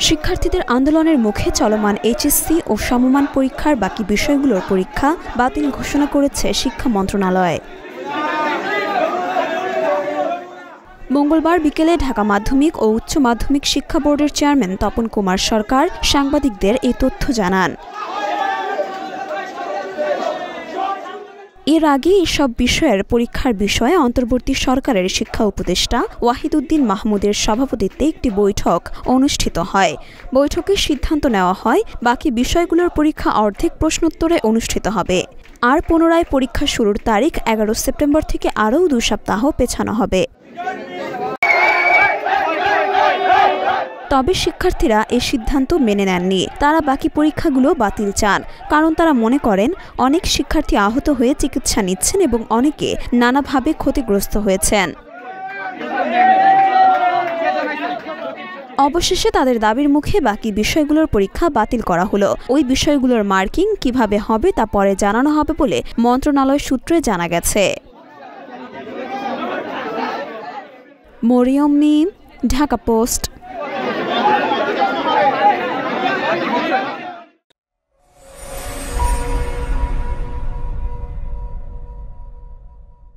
শিক্ষার্থীদের আন্দোলনের মুখে চলমান এইচএসসি ও সমমান পরীক্ষার বাকি বিষয়গুলোর পরীক্ষা বাতিল ঘোষণা করেছে শিক্ষা মন্ত্রণালয়। মঙ্গলবার বিকেলে ঢাকা মাধ্যমিক ও উচ্চ মাধ্যমিক শিক্ষা বোর্ডের চেয়ারম্যান তপন কুমার সরকার সাংবাদিকদের এই তথ্য জানান। এর আগে এসব বিষয়ের পরীক্ষার বিষয়ে অন্তর্বর্তী সরকারের শিক্ষা উপদেষ্টা ওয়াহিদুদ্দিন মাহমুদের সভাপতিত্বে একটি বৈঠক অনুষ্ঠিত হয়। বৈঠকে সিদ্ধান্ত নেওয়া হয় বাকি বিষয়গুলোর পরীক্ষা অর্ধেক প্রশ্নোত্তরে অনুষ্ঠিত হবে। আর পুনরায় পরীক্ষা শুরুর তারিখ 11 সেপ্টেম্বর থেকে আরও 2 সপ্তাহ পেছানো হবে। তবে শিক্ষার্থীরা এই সিদ্ধান্ত মেনে নেননি। তারা বাকি পরীক্ষাগুলো বাতিল চান, কারণ তারা মনে করেন অনেক শিক্ষার্থী আহত হয়ে চিকিৎসা নিচ্ছেন এবং অনেকে নানাভাবে ক্ষতিগ্রস্ত হয়েছেন। অবশেষে তাদের দাবির মুখে বাকি বিষয়গুলোর পরীক্ষা বাতিল করা হলো। ওই বিষয়গুলোর মার্কিং কিভাবে হবে তা পরে জানানো হবে বলে মন্ত্রণালয় সূত্রে জানা গেছে। মরিয়ম মিম, ঢাকা পোস্ট।